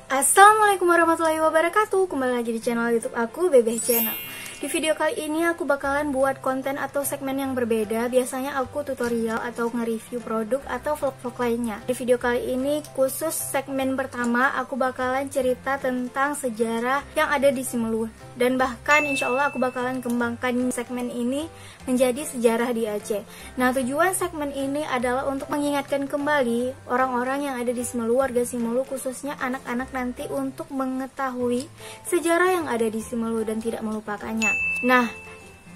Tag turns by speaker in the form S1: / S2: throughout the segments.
S1: Assalamualaikum warahmatullahi wabarakatuh. Kembali lagi di channel YouTube aku, Bebeh Channel. Di video kali ini aku bakalan buat konten atau segmen yang berbeda. Biasanya aku tutorial atau nge-review produk atau vlog-vlog lainnya. Di video kali ini khusus segmen pertama aku bakalan cerita tentang sejarah yang ada di Simelu. Dan bahkan insya Allah aku bakalan kembangkan segmen ini menjadi sejarah di Aceh. Nah, tujuan segmen ini adalah untuk mengingatkan kembali orang-orang yang ada di Simelu, warga Simelu, khususnya anak-anak nanti untuk mengetahui sejarah yang ada di Simelu dan tidak melupakannya. Nah,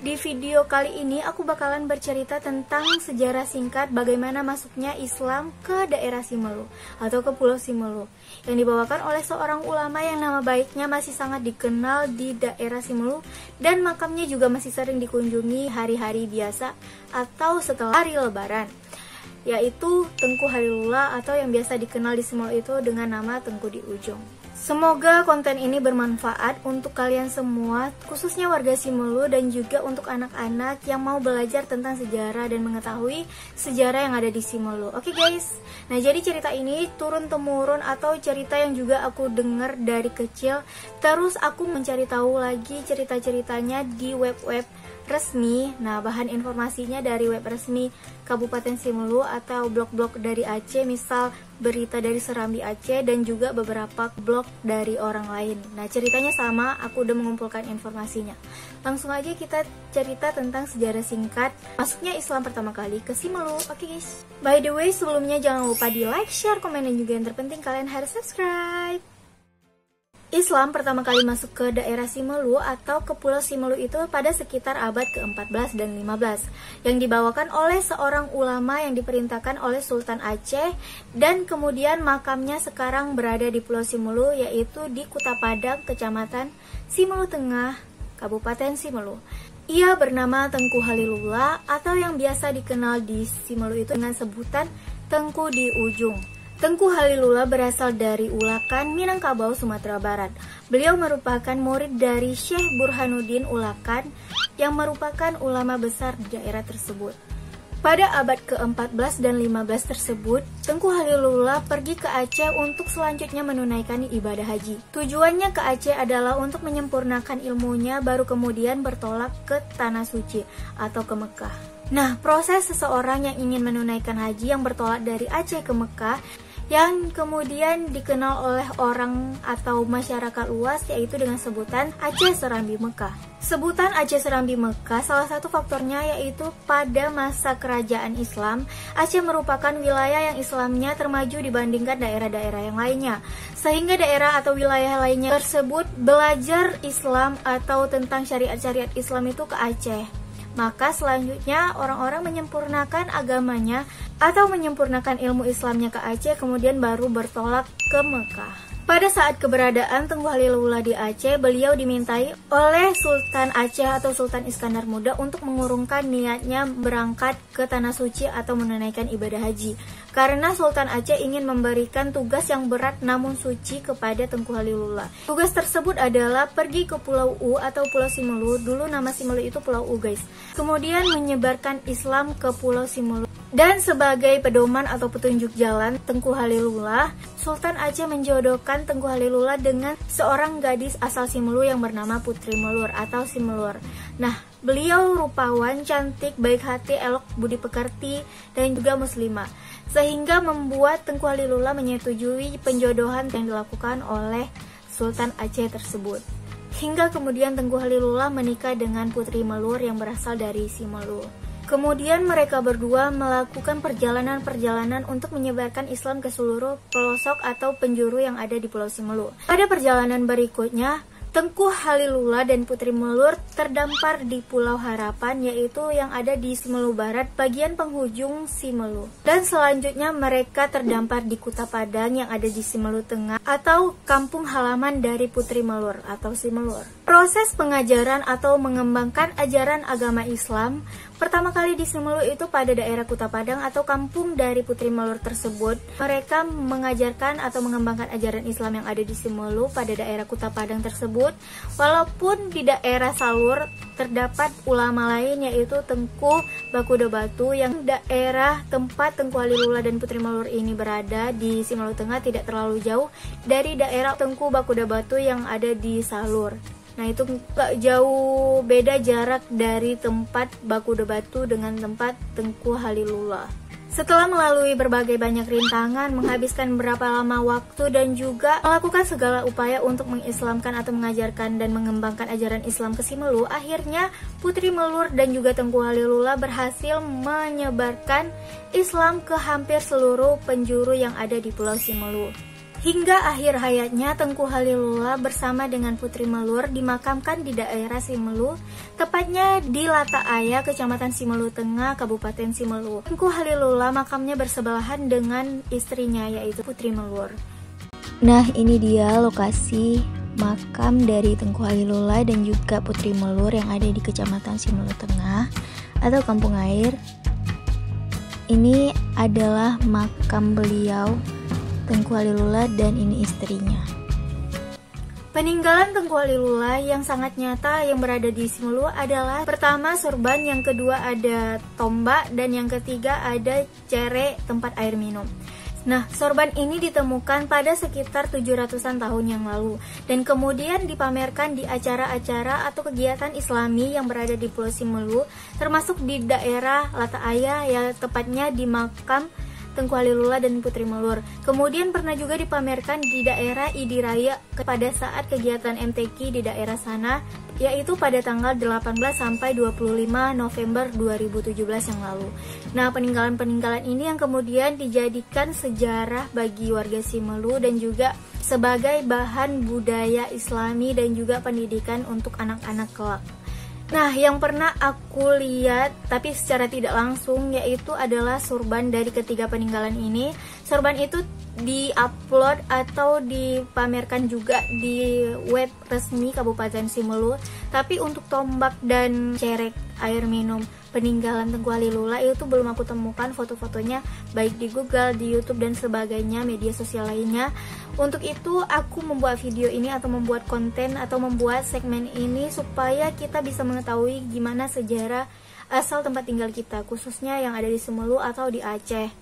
S1: di video kali ini aku bakalan bercerita tentang sejarah singkat bagaimana masuknya Islam ke daerah Simelu atau ke Pulau Simelu yang dibawakan oleh seorang ulama yang nama baiknya masih sangat dikenal di daerah Simelu dan makamnya juga masih sering dikunjungi hari-hari biasa atau setelah hari Lebaran, yaitu Tengku Halilullah atau yang biasa dikenal di Simelu itu dengan nama Tengku di Ujung. Semoga konten ini bermanfaat untuk kalian semua, khususnya warga Simelu dan juga untuk anak-anak yang mau belajar tentang sejarah dan mengetahui sejarah yang ada di Simelu. Oke guys, nah jadi cerita ini turun-temurun atau cerita yang juga aku dengar dari kecil. Terus aku mencari tahu lagi cerita-ceritanya di web-web resmi. Nah, bahan informasinya dari web resmi Kabupaten Simelu atau blog-blog dari Aceh, misal berita dari Serambi Aceh dan juga beberapa blog dari orang lain. Nah, ceritanya sama, aku udah mengumpulkan informasinya. Langsung aja kita cerita tentang sejarah singkat masuknya Islam pertama kali ke Simelu. Oke guys. By the way, sebelumnya jangan lupa di like, share, komen, dan juga yang terpenting kalian harus subscribe. Islam pertama kali masuk ke daerah Simelu atau ke Pulau Simelu itu pada sekitar abad ke-14 dan 15 yang dibawakan oleh seorang ulama yang diperintahkan oleh Sultan Aceh dan kemudian makamnya sekarang berada di Pulau Simelu, yaitu di Kuta Padang, Kecamatan Simelu Tengah, Kabupaten Simelu. Ia bernama Tengku Halilullah atau yang biasa dikenal di Simelu itu dengan sebutan Tengku di Ujung. Tengku Halilullah berasal dari Ulakan, Minangkabau, Sumatera Barat. Beliau merupakan murid dari Syekh Burhanuddin Ulakan yang merupakan ulama besar di daerah tersebut. Pada abad ke-14 dan 15 tersebut, Tengku Halilullah pergi ke Aceh untuk selanjutnya menunaikan ibadah haji. Tujuannya ke Aceh adalah untuk menyempurnakan ilmunya, baru kemudian bertolak ke Tanah Suci atau ke Mekah. Nah, proses seseorang yang ingin menunaikan haji yang bertolak dari Aceh ke Mekah yang kemudian dikenal oleh orang atau masyarakat luas yaitu dengan sebutan Aceh Serambi Mekah. Sebutan Aceh Serambi Mekah salah satu faktornya yaitu pada masa kerajaan Islam, Aceh merupakan wilayah yang Islamnya termaju dibandingkan daerah-daerah yang lainnya. Sehingga daerah atau wilayah lainnya tersebut belajar Islam atau tentang syariat-syariat Islam itu ke Aceh. Maka selanjutnya orang-orang menyempurnakan agamanya atau menyempurnakan ilmu Islamnya ke Aceh, kemudian baru bertolak ke Mekah. Pada saat keberadaan Tengku Halilullah di Aceh, beliau dimintai oleh Sultan Aceh atau Sultan Iskandar Muda untuk mengurungkan niatnya berangkat ke Tanah Suci atau menunaikan ibadah haji. Karena Sultan Aceh ingin memberikan tugas yang berat namun suci kepada Tengku Halilullah. Tugas tersebut adalah pergi ke Pulau U atau Pulau Simelu, dulu nama Simelu itu Pulau U guys. Kemudian menyebarkan Islam ke Pulau Simelu. Dan sebagai pedoman atau petunjuk jalan Tengku Halilullah, Sultan Aceh menjodohkan Tengku Halilullah dengan seorang gadis asal Simelu yang bernama Putri Melur atau Simelur. Nah, beliau rupawan, cantik, baik hati, elok, budi pekerti, dan juga muslimah. Sehingga membuat Tengku Halilullah menyetujui penjodohan yang dilakukan oleh Sultan Aceh tersebut. Hingga kemudian Tengku Halilullah menikah dengan Putri Melur yang berasal dari Simelu. Kemudian mereka berdua melakukan perjalanan-perjalanan untuk menyebarkan Islam ke seluruh pelosok atau penjuru yang ada di Pulau Simelu. Pada perjalanan berikutnya, Tengku Halilullah dan Putri Melur terdampar di Pulau Harapan, yaitu yang ada di Simelu Barat, bagian penghujung Simelu. Dan selanjutnya mereka terdampar di Kuta Padang yang ada di Simelu Tengah atau kampung halaman dari Putri Melur atau Simelur. Proses pengajaran atau mengembangkan ajaran agama Islam pertama kali di Simelu itu pada daerah Kuta Padang atau kampung dari Putri Melur tersebut. Mereka mengajarkan atau mengembangkan ajaran Islam yang ada di Simelu pada daerah Kuta Padang tersebut. Walaupun di daerah Salur terdapat ulama lain yaitu Tengku Bakuda Batu, yang daerah tempat Tengku Halilullah dan Putri Melur ini berada di Simelu Tengah tidak terlalu jauh dari daerah Tengku Bakuda Batu yang ada di Salur. Nah, itu gak jauh beda jarak dari tempat Bakuda Batu dengan tempat Tengku Halilullah. Setelah melalui berbagai banyak rintangan, menghabiskan berapa lama waktu dan juga melakukan segala upaya untuk mengislamkan atau mengajarkan dan mengembangkan ajaran Islam ke Simelu, akhirnya Putri Melur dan juga Tengku Halilullah berhasil menyebarkan Islam ke hampir seluruh penjuru yang ada di Pulau Simelu. Hingga akhir hayatnya, Tengku Halilullah bersama dengan Putri Melur dimakamkan di daerah Simelu, tepatnya di Lata Aya, Kecamatan Simelu Tengah, Kabupaten Simelu. Tengku Halilullah makamnya bersebelahan dengan istrinya, yaitu Putri Melur. Nah, ini dia lokasi makam dari Tengku Halilullah dan juga Putri Melur yang ada di Kecamatan Simelu Tengah atau Kampung Air. Ini adalah makam beliau, Tengku Halilullah, dan ini istrinya. Peninggalan Tengku Halilullah yang sangat nyata yang berada di Simelu adalah pertama sorban, yang kedua ada tombak, dan yang ketiga ada cere tempat air minum. Nah, sorban ini ditemukan pada sekitar 700-an tahun yang lalu dan kemudian dipamerkan di acara-acara atau kegiatan Islami yang berada di Pulau Simelu, termasuk di daerah Lata Aya, ya tepatnya di makam Tengku Halilullah dan Putri Melur. Kemudian pernah juga dipamerkan di daerah Idiraya pada saat kegiatan MTQ di daerah sana, yaitu pada tanggal 18 sampai 25 November 2017 yang lalu. Nah, peninggalan-peninggalan ini yang kemudian dijadikan sejarah bagi warga Simelu dan juga sebagai bahan budaya Islami dan juga pendidikan untuk anak-anak kelak. Nah, yang pernah aku lihat tapi secara tidak langsung yaitu adalah sorban dari ketiga peninggalan ini. Sorban itu di-upload atau dipamerkan juga di web resmi Kabupaten Simelu. Tapi untuk tombak dan cerek air minum peninggalan Tengku Halilullah itu belum aku temukan foto-fotonya baik di Google, di YouTube dan sebagainya, media sosial lainnya. Untuk itu aku membuat video ini atau membuat konten atau membuat segmen ini supaya kita bisa mengetahui gimana sejarah asal tempat tinggal kita, khususnya yang ada di Simelu atau di Aceh.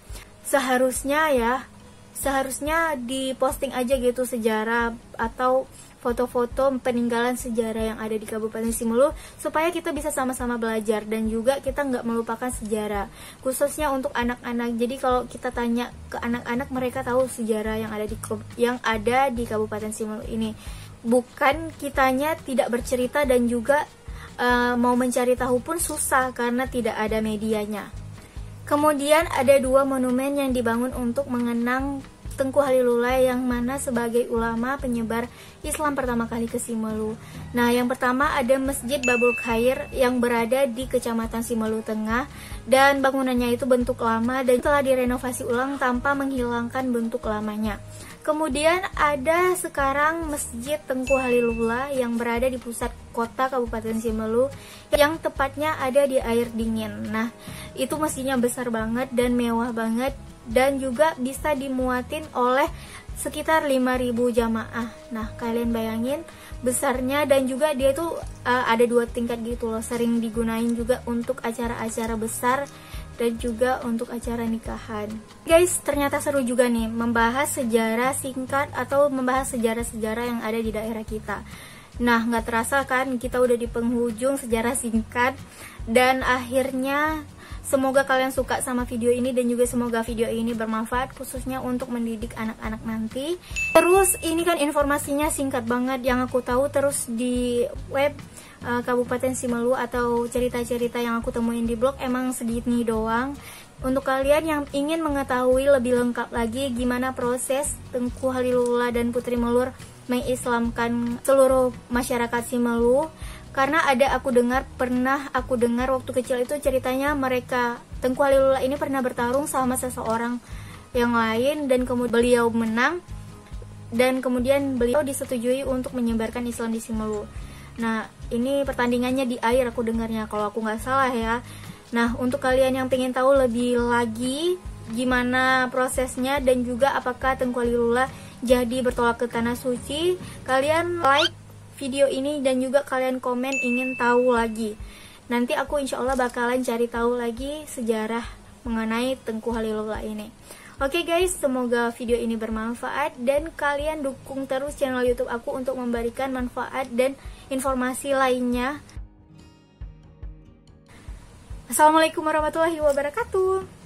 S1: Seharusnya diposting aja gitu sejarah atau foto-foto peninggalan sejarah yang ada di Kabupaten Simelu supaya kita bisa sama-sama belajar dan juga kita nggak melupakan sejarah, khususnya untuk anak-anak. Jadi kalau kita tanya ke anak-anak, mereka tahu sejarah yang ada di Kabupaten Simelu ini. Bukan kitanya tidak bercerita dan juga mau mencari tahu pun susah karena tidak ada medianya. Kemudian ada dua monumen yang dibangun untuk mengenang Tengku Halilullah yang mana sebagai ulama penyebar Islam pertama kali ke Simelu. Nah, yang pertama ada Masjid Babul Khair yang berada di Kecamatan Simelu Tengah, dan bangunannya itu bentuk lama dan telah direnovasi ulang tanpa menghilangkan bentuk lamanya. Kemudian ada sekarang Masjid Tengku Halilullah yang berada di pusat kota Kabupaten Simelu yang tepatnya ada di Air Dingin. Nah, itu masjidnya besar banget dan mewah banget dan juga bisa dimuatin oleh sekitar 5.000 jamaah. Nah, kalian bayangin besarnya, dan juga dia tuh ada 2 tingkat gitu loh. Sering digunain juga untuk acara-acara besar dan juga untuk acara nikahan. Guys, ternyata seru juga nih membahas sejarah singkat atau membahas sejarah-sejarah yang ada di daerah kita. Nah, nggak terasa kan kita udah di penghujung sejarah singkat, dan akhirnya semoga kalian suka sama video ini dan juga semoga video ini bermanfaat khususnya untuk mendidik anak-anak nanti. Terus ini kan informasinya singkat banget yang aku tahu, terus di web Kabupaten Simelu atau cerita-cerita yang aku temuin di blog emang segini doang. Untuk kalian yang ingin mengetahui lebih lengkap lagi gimana proses Tengku Halilullah dan Putri Melur mengislamkan seluruh masyarakat Simelu, karena pernah aku dengar waktu kecil itu ceritanya mereka Tengku Halilullah ini pernah bertarung sama seseorang yang lain dan kemudian beliau menang dan kemudian beliau disetujui untuk menyebarkan Islam di Simelu. Nah, ini pertandingannya di air aku dengarnya, kalau aku nggak salah ya. Nah, untuk kalian yang pengen tahu lebih lagi gimana prosesnya dan juga apakah Tengku Halilullah jadi bertolak ke Tanah Suci, kalian like video ini dan juga kalian komen ingin tahu lagi. Nanti aku insya Allah bakalan cari tahu lagi sejarah mengenai Tengku Halilullah ini. Oke guys, semoga video ini bermanfaat dan kalian dukung terus channel YouTube aku untuk memberikan manfaat dan informasi lainnya. Assalamualaikum warahmatullahi wabarakatuh.